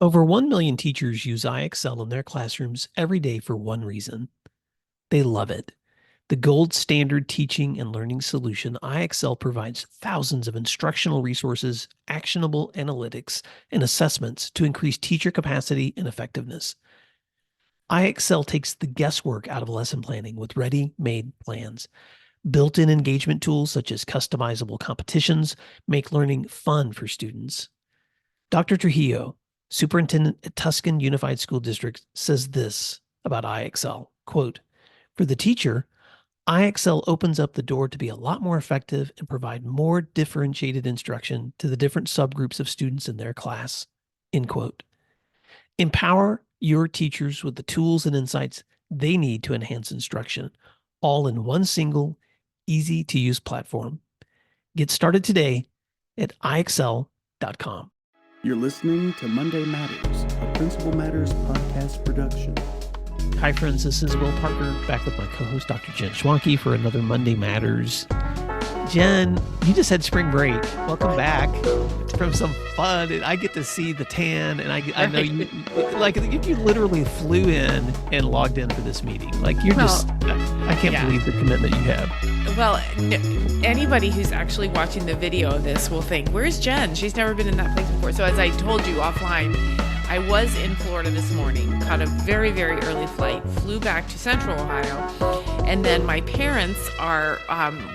Over 1 million teachers use IXL in their classrooms every day for one reason. They love it. The gold standard teaching and learning solution, IXL provides thousands of instructional resources, actionable analytics, and assessments to increase teacher capacity and effectiveness. IXL takes the guesswork out of lesson planning with ready-made plans. Built-in engagement tools such as customizable competitions make learning fun for students. Dr. Trujillo, superintendent at Tuscan Unified School District, says this about IXL, quote, "For the teacher, IXL opens up the door to be a lot more effective and provide more differentiated instruction to the different subgroups of students in their class," end quote. Empower your teachers with the tools and insights they need to enhance instruction, all in one single, easy-to-use platform. Get started today at IXL.com. You're listening to Monday Matters, a Principal Matters podcast production. Hi, friends. This is Will Parker, back with my co-host, Dr. Jen Schwanke, for another Monday Matters. Jen, you just had spring break. Welcome back from some fun. And I get to see the tan, and I know you literally flew in and logged in for this meeting. Like I can't believe the commitment you have. Well, anybody who's actually watching the video of this will think, where's Jen? She's never been in that place before. So as I told you offline, I was in Florida this morning, caught a very, very early flight, flew back to Central Ohio, and then my parents are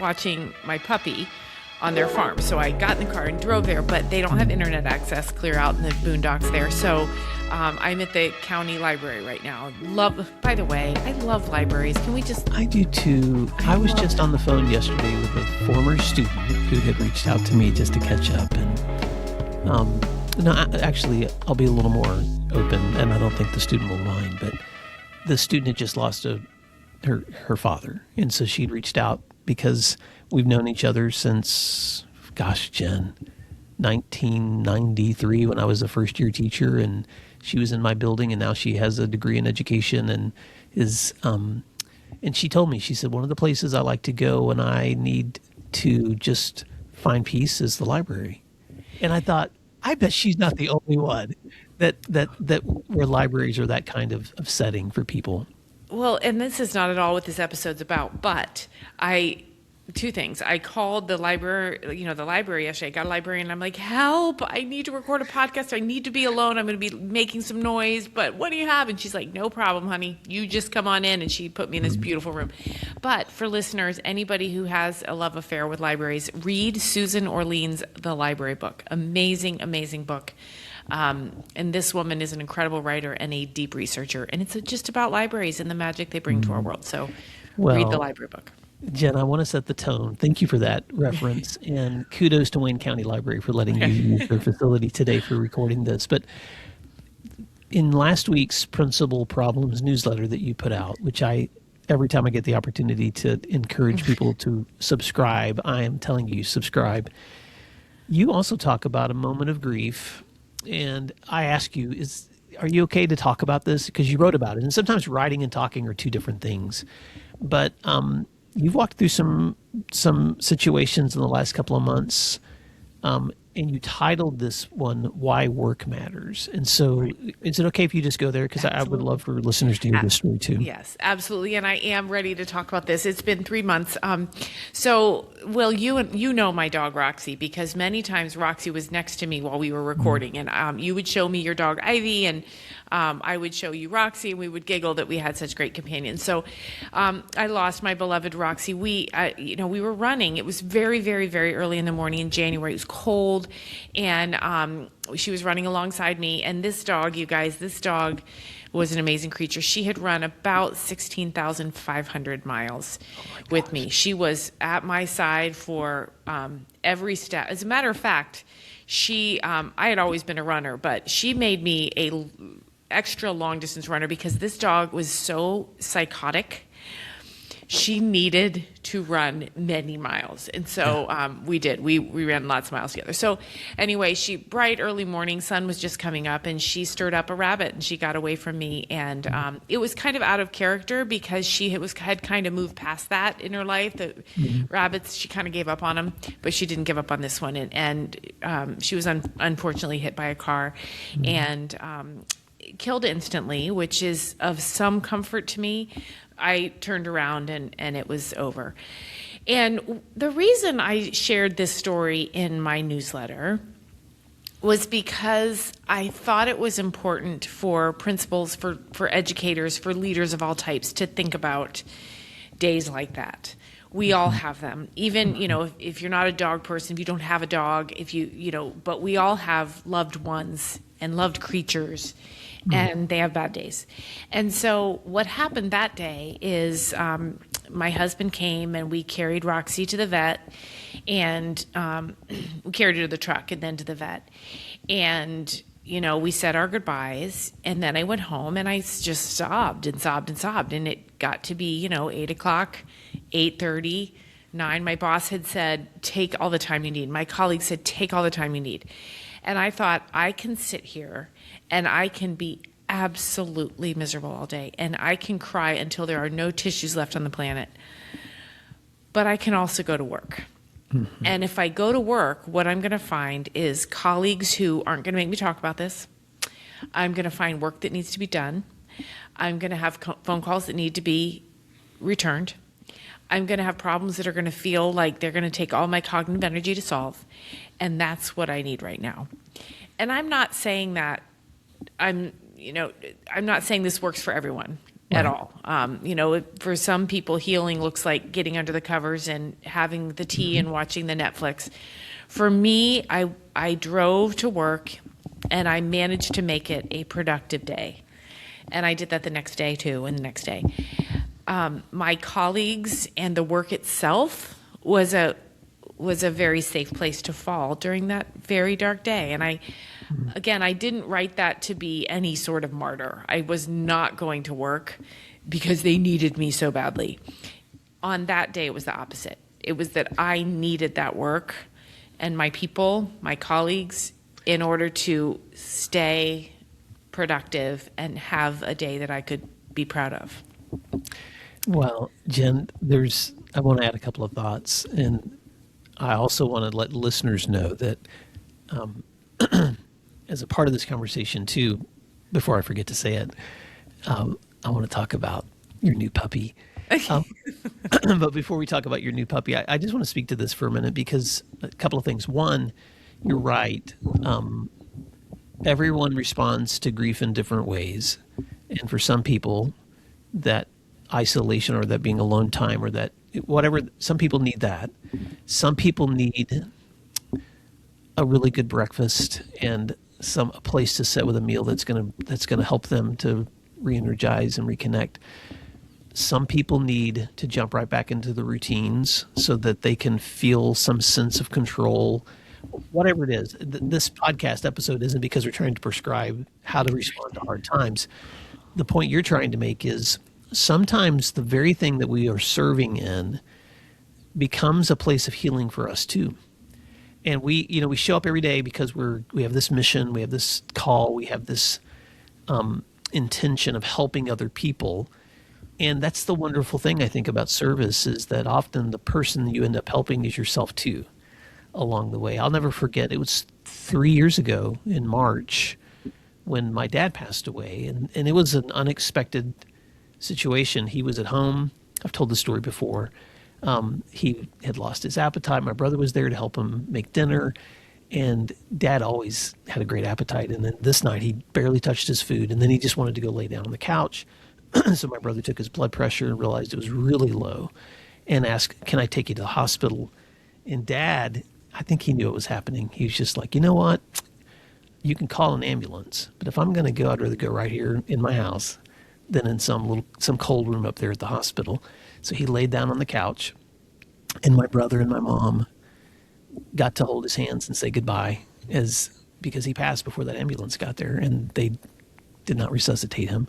watching my puppy on their farm. So I got in the car and drove there, but they don't have internet access clear out in the boondocks there. So I'm at the county library right now. By the way, I love libraries. Can we just... I do too. I was just on the phone yesterday with a former student who had reached out to me just to catch up. And actually, I'll be a little more open, and I don't think the student will mind, but the student had just lost her father. And so she'd reached out because we've known each other since, Jen, 1993 when I was a first-year teacher, and she was in my building, and now she has a degree in education and is, and she told me, she said, one of the places I like to go when I need to just find peace is the library. And I thought, I bet she's not the only one that where libraries are that kind of setting for people. Well, and this is not at all what this episode's about, but two things. I called the library yesterday. I got a librarian, and I'm like, help, I need to record a podcast. I need to be alone. I'm going to be making some noise, but what do you have? And she's like, no problem, honey. You just come on in. And she put me in this beautiful room. But for listeners, anybody who has a love affair with libraries, read Susan Orlean's The Library Book. Amazing, amazing book. And this woman is an incredible writer and a deep researcher. And it's just about libraries and the magic they bring to our world. So read The Library Book. Jen, I want to set the tone. Thank you for that reference. And kudos to Wayne County Library for letting you use their facility today for recording this. But in last week's Principal Problems newsletter that you put out, which every time I get the opportunity to encourage people to subscribe, I am telling you, subscribe. You also talk about a moment of grief. And I ask you, are you okay to talk about this? Because you wrote about it. And sometimes writing and talking are two different things. But you've walked through some situations in the last couple of months, and you titled this one, Why Work Matters. And so is it okay if you just go there? Because I would love for listeners to hear this story too. Yes, absolutely. And I am ready to talk about this. It's been 3 months. So, Will, you know my dog, Roxy, because many times Roxy was next to me while we were recording. And you would show me your dog, Ivy, and I would show you Roxy, and we would giggle that we had such great companions. So I lost my beloved Roxy. We were running. It was very, very, very early in the morning in January. It was cold, and she was running alongside me. And this dog, you guys, was an amazing creature. She had run about 16,500 miles with me. She was at my side for every step. As a matter of fact, I had always been a runner, but she made me a extra long distance runner because this dog was so psychotic. she needed to run many miles. And so we did. We ran lots of miles together. So anyway, bright early morning, sun was just coming up, and she stirred up a rabbit and she got away from me. And it was kind of out of character because she had kind of moved past that in her life. The rabbits, she kind of gave up on them, but she didn't give up on this one. And she was unfortunately hit by a car and killed instantly, which is of some comfort to me. I turned around and it was over. And the reason I shared this story in my newsletter was because I thought it was important for principals, for educators, for leaders of all types to think about days like that. We all have them. Even, if you're not a dog person, if you don't have a dog, but we all have loved ones and loved creatures, and they have bad days. And so what happened that day is my husband came and we carried Roxy to the vet, and we carried her to the truck and then to the vet. And, we said our goodbyes, and then I went home and I just sobbed and sobbed and sobbed. And it got to be, 8 o'clock, 8:30, 9. My boss had said, take all the time you need. My colleague said, take all the time you need. And I thought, I can sit here and I can be absolutely miserable all day, and I can cry until there are no tissues left on the planet. But I can also go to work. And if I go to work, what I'm going to find is colleagues who aren't going to make me talk about this. I'm going to find work that needs to be done. I'm going to have phone calls that need to be returned. I'm going to have problems that are going to feel like they're going to take all my cognitive energy to solve. And that's what I need right now. And I'm not saying that I'm not saying this works for everyone at all. For some people, healing looks like getting under the covers and having the tea and watching the Netflix. For me, I drove to work and I managed to make it a productive day. And I did that the next day too, and the next day. My colleagues and the work itself was a very safe place to fall during that very dark day. And I didn't write that to be any sort of martyr. I was not going to work because they needed me so badly. On that day, it was the opposite. It was that I needed that work and my people, my colleagues, in order to stay productive and have a day that I could be proud of. Well, Jen, I want to add a couple of thoughts, and I also want to let listeners know that as a part of this conversation too, before I forget to say it, I want to talk about your new puppy. But before we talk about your new puppy, I just want to speak to this for a minute, because a couple of things. One, you're right. Everyone responds to grief in different ways. And for some people, that isolation or that being alone time or that whatever, some people need that. Some people need a really good breakfast and a place to sit with a meal that's gonna help them to re-energize and reconnect. Some people need to jump right back into the routines so that they can feel some sense of control. Whatever it is, this podcast episode isn't because we're trying to prescribe how to respond to hard times. The point you're trying to make is sometimes the very thing that we are serving in becomes a place of healing for us too. And we show up every day because we have this mission, we have this call, we have this intention of helping other people. And that's the wonderful thing I think about service, is that often the person you end up helping is yourself too along the way. I'll never forget, it was 3 years ago in March when my dad passed away, and it was an unexpected situation. He was at home. I've told the story before. He had lost his appetite. My brother was there to help him make dinner, and Dad always had a great appetite. And then this night he barely touched his food, and then he just wanted to go lay down on the couch. So my brother took his blood pressure and realized it was really low and asked, "Can I take you to the hospital?" And Dad, I think he knew what was happening. He was just like, "You know what? You can call an ambulance, but if I'm going to go, I'd rather go right here in my house than in some cold room up there at the hospital." So he laid down on the couch, and my brother and my mom got to hold his hands and say goodbye, because he passed before that ambulance got there, and they did not resuscitate him.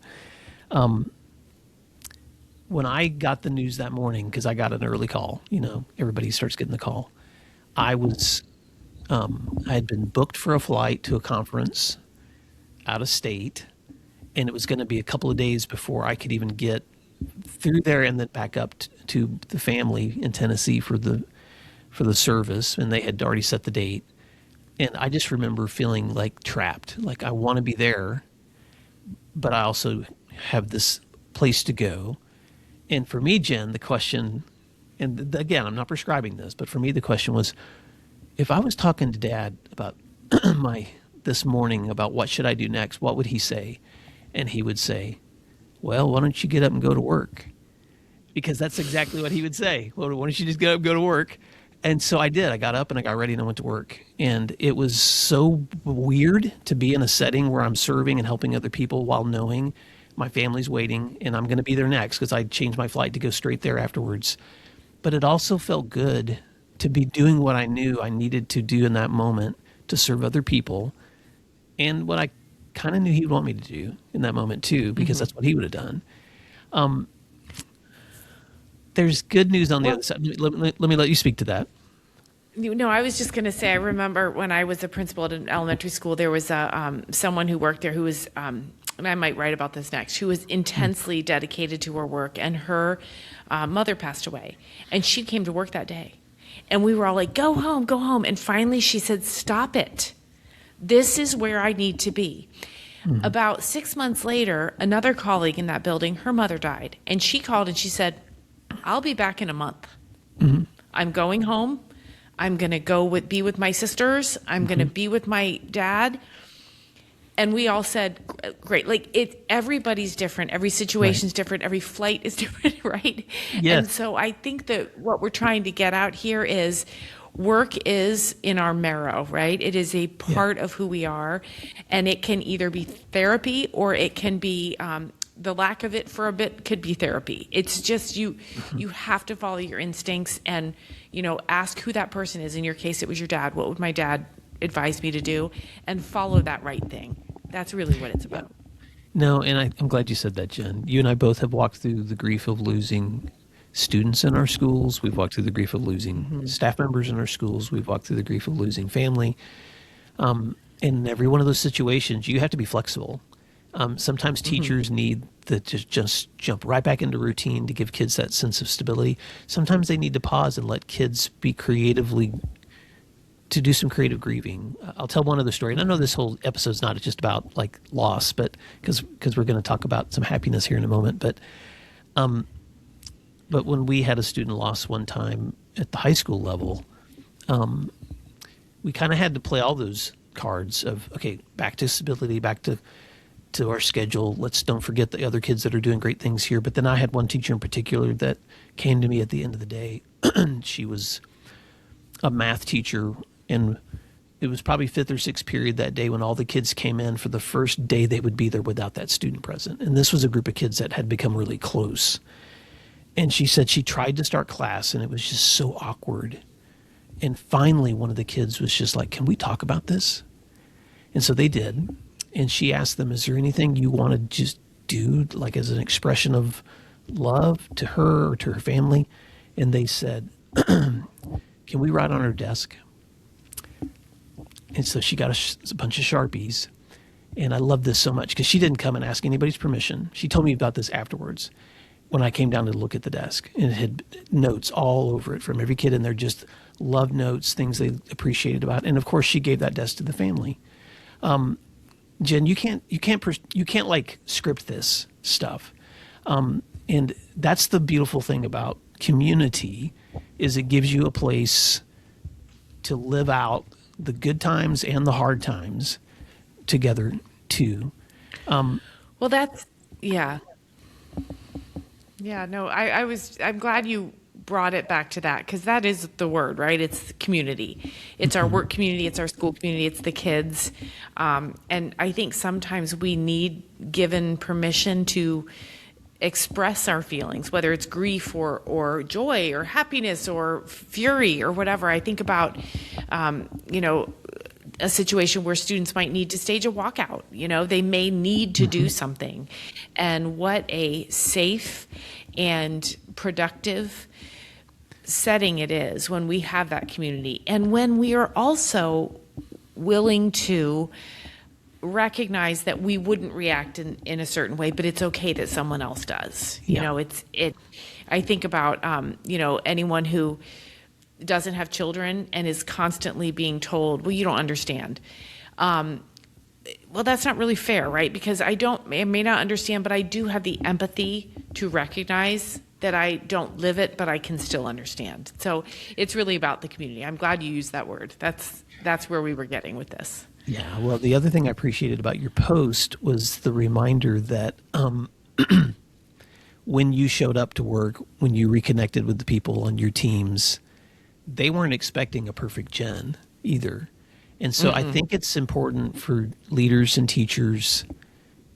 when I got the news that morning, because I got an early call, everybody starts getting the call. I was, I had been booked for a flight to a conference out of state, and it was going to be a couple of days before I could even get through there and then back up to the family in Tennessee for the service, and they had already set the date. And I just remember feeling like trapped, like I want to be there, but I also have this place to go. And for me, Jen, the question, and again, I'm not prescribing this, but for me, the question was, if I was talking to Dad about this morning about what should I do next, what would he say? And he would say, well, why don't you get up and go to work? Because that's exactly what he would say. Well, why don't you just get up and go to work? And so I did. I got up and I got ready and I went to work. And it was so weird to be in a setting where I'm serving and helping other people while knowing my family's waiting and I'm going to be there next, because I changed my flight to go straight there afterwards. But it also felt good to be doing what I knew I needed to do in that moment to serve other people, and what I kind of knew he would want me to do in that moment too, because that's what he would have done. There's good news on the other side. Let me let you speak to that. I was just going to say, I remember when I was a principal at an elementary school, there was someone who worked there who was, and I might write about this next, who was intensely dedicated to her work, and her mother passed away. And she came to work that day. And we were all like, go home, go home. And finally she said, stop it. This is where I need to be. About 6 months later, another colleague in that building, her mother died. And she called and she said, I'll be back in a month. I'm going home. I'm going to be with my sisters. I'm going to be with my dad. And we all said, great. Like, everybody's different. Every situation's different. Every flight is different, right? Yes. And so I think that what we're trying to get out here is work is in our marrow, right? It is a part of who we are. And it can either be therapy or it can be the lack of it for a bit could be therapy. It's just you have to follow your instincts and, ask who that person is. In your case, it was your dad. What would my dad advise me to do? And follow that right thing. That's really what it's about. No, and I'm glad you said that, Jen. You and I both have walked through the grief of losing students in our schools. We've walked through the grief of losing staff members in our schools. We've walked through the grief of losing family. In every one of those situations, you have to be flexible. Sometimes teachers need to just jump right back into routine to give kids that sense of stability. Sometimes they need to pause and let kids be to do some creative grieving. I'll tell one other story. And I know this whole episode's not just about like loss, but because we're going to talk about some happiness here in a moment. But when we had a student loss one time at the high school level, we kind of had to play all those cards of, okay, back to stability, back to our schedule. Let's don't forget the other kids that are doing great things here. But then I had one teacher in particular that came to me at the end of the day. She was a math teacher, and it was probably fifth or sixth period that day when all the kids came in for the first day they would be there without that student present. And this was a group of kids that had become really close. And she said she tried to start class and it was just so awkward. And finally, one of the kids was just like, can we talk about this? And so they did. And she asked them, is there anything you want to just do, like as an expression of love to her or to her family? And they said, can we write on her desk? And so she got a bunch of Sharpies. And I love this so much because she didn't come and ask anybody's permission. She told me about this afterwards when I came down to look at the desk. And it had notes all over it from every kid in there, just love notes, things they appreciated about. And of course, she gave that desk to the family. Jen, you can't like script this stuff. And that's the beautiful thing about community is it gives you a place to live out the good times and the hard times together too. Well, that's, yeah. Yeah, no, I'm glad you brought it back to that because that is the word, right? It's community. It's our work community. It's our school community. It's the kids. And I think sometimes we need given permission to express our feelings, whether it's grief or joy or happiness or fury or whatever. I think about, a situation where students might need to stage a walkout. They may need to do something. And what a safe and productive setting it is when we have that community, and when we are also willing to recognize that we wouldn't react in a certain way, but it's okay that someone else does. You know, I think about, anyone who doesn't have children and is constantly being told, well, you don't understand. Well, that's not really fair, right? Because I may not understand, but I do have the empathy to recognize that I don't live it, but I can still understand. So it's really about the community. I'm glad you used that word. That's where we were getting with this. Yeah. Well, the other thing I appreciated about your post was the reminder that when you showed up to work, when you reconnected with the people on your teams, they weren't expecting a perfect Jen either. And so I think it's important for leaders and teachers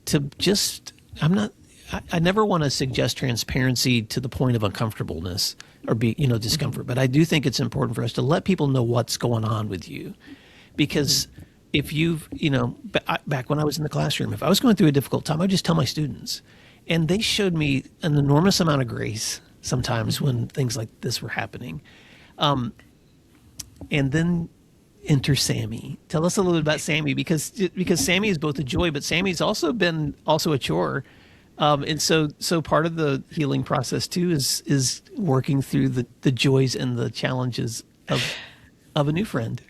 to just, I never want to suggest transparency to the point of uncomfortableness or discomfort, but I do think it's important for us to let people know what's going on with you. Because if back when I was in the classroom, if I was going through a difficult time, I'd just tell my students. And they showed me an enormous amount of grace sometimes when things like this were happening. And then enter Sammy. Tell us a little bit about Sammy, because Sammy is both a joy, but Sammy's also been a chore. And so part of the healing process too is working through the joys and the challenges of a new friend.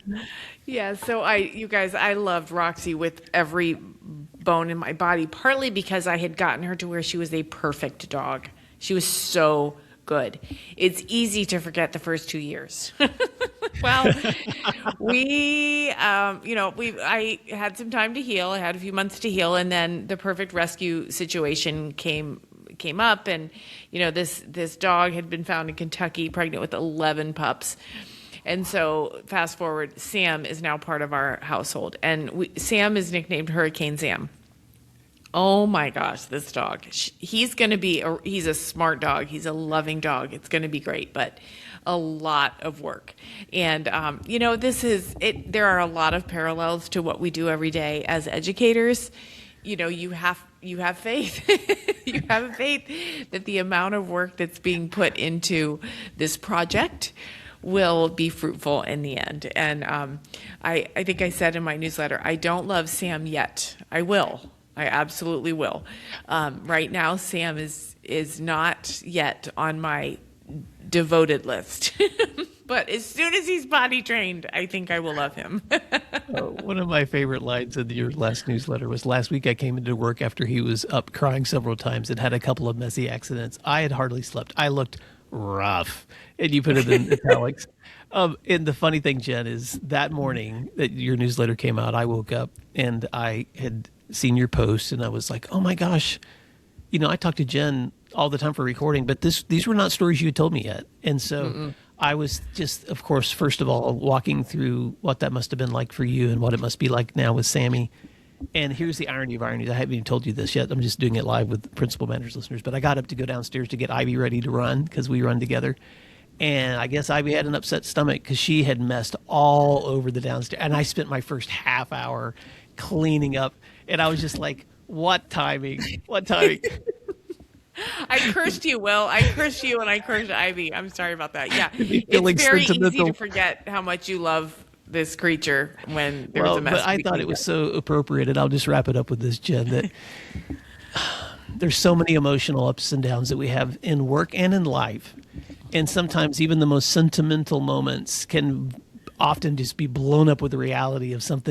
Yeah, so you guys, I loved Roxy with every bone in my body, partly because I had gotten her to where she was a perfect dog. She was so good. It's easy to forget the first 2 years. Well, I had some time to heal. I had a few months to heal, and then the perfect rescue situation came up, and this dog had been found in Kentucky, pregnant with 11 pups. And so fast forward, Sam is now part of our household, and Sam is nicknamed Hurricane Sam. Oh my gosh, this dog. He's a smart dog. He's a loving dog. It's going to be great, but a lot of work. And, this is it. There are a lot of parallels to what we do every day as educators. You have faith. You have faith that the amount of work that's being put into this project will be fruitful in the end. And I think I said in my newsletter, I don't love Sam yet. I will. I absolutely will. Right now, Sam is not yet on my devoted list. But as soon as he's potty trained, I think I will love him. One of my favorite lines in your last newsletter was, last week I came into work after he was up crying several times and had a couple of messy accidents. I had hardly slept. I looked rough. And you put it in italics. And the funny thing, Jen, is that morning that your newsletter came out, I woke up and I had seen your post and I was like, oh my gosh, I talked to Jen all the time for recording, but these were not stories you had told me yet. And so I was just, of course, first of all, walking through what that must have been like for you and what it must be like now with Sammy. And here's the irony of ironies. I haven't even told you this yet. I'm just doing it live with Principal Matters listeners, but I got up to go downstairs to get Ivy ready to run because we run together. And I guess Ivy had an upset stomach because she had messed all over the downstairs. And I spent my first half hour cleaning up. And I was just like, what timing? What timing? I cursed you, Will. I cursed you and I cursed Ivy. I'm sorry about that. Yeah. Feeling it's very easy sentimental. to forget how much you love this creature when there's a mess. But I thought it was so appropriate, and I'll just wrap it up with this, Jen, that there's so many emotional ups and downs that we have in work and in life. And sometimes even the most sentimental moments can often just be blown up with the reality of some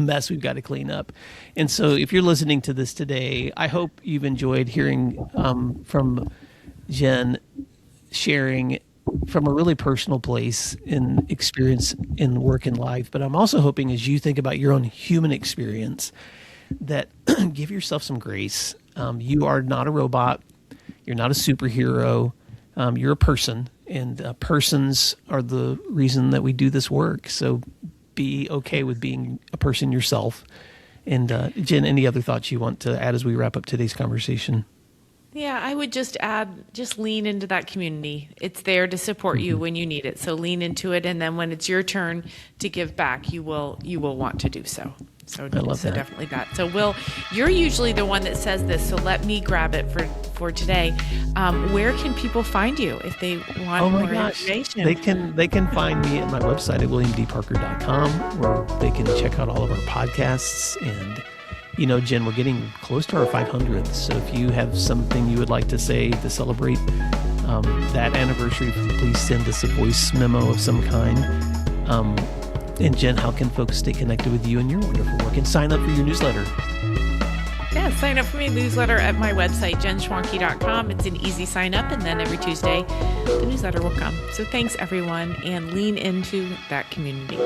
mess we've got to clean up. And so if you're listening to this today, I hope you've enjoyed hearing from Jen sharing from a really personal place in experience in work and life. But I'm also hoping, as you think about your own human experience, that give yourself some grace. You are not a robot. You're not a superhero. You're a person, and persons are the reason that we do this work. So be okay with being a person yourself. And Jen, any other thoughts you want to add as we wrap up today's conversation? Yeah, I would just add, just lean into that community. It's there to support you when you need it. So lean into it. And then when it's your turn to give back, you will want to do so. So I love that. Definitely that. So Will, you're usually the one that says this, so let me grab it for for today. Where can people find you if they want more information? They can find me at my website at williamdparker.com, where they can check out all of our podcasts. And, Jen, we're getting close to our 500th. So if you have something you would like to say to celebrate that anniversary, please send us a voice memo of some kind. And Jen, how can folks stay connected with you and your wonderful work and sign up for your newsletter? Yeah, sign up for my newsletter at my website, jenschwanke.com. It's an easy sign up, and then every Tuesday, the newsletter will come. So thanks, everyone, and lean into that community.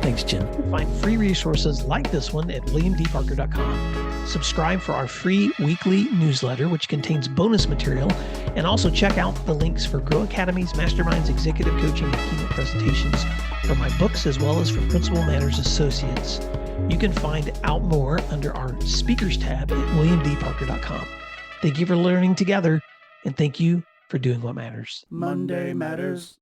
Thanks, Jen. Find free resources like this one at williamdparker.com. Subscribe for our free weekly newsletter, which contains bonus material, and also check out the links for Grow Academies, Masterminds, Executive Coaching, and Keynote presentations for my books, as well as for Principal Matters Associates. You can find out more under our speakers tab at williamdparker.com. Thank you for learning together, and thank you for doing what matters. Monday Matters.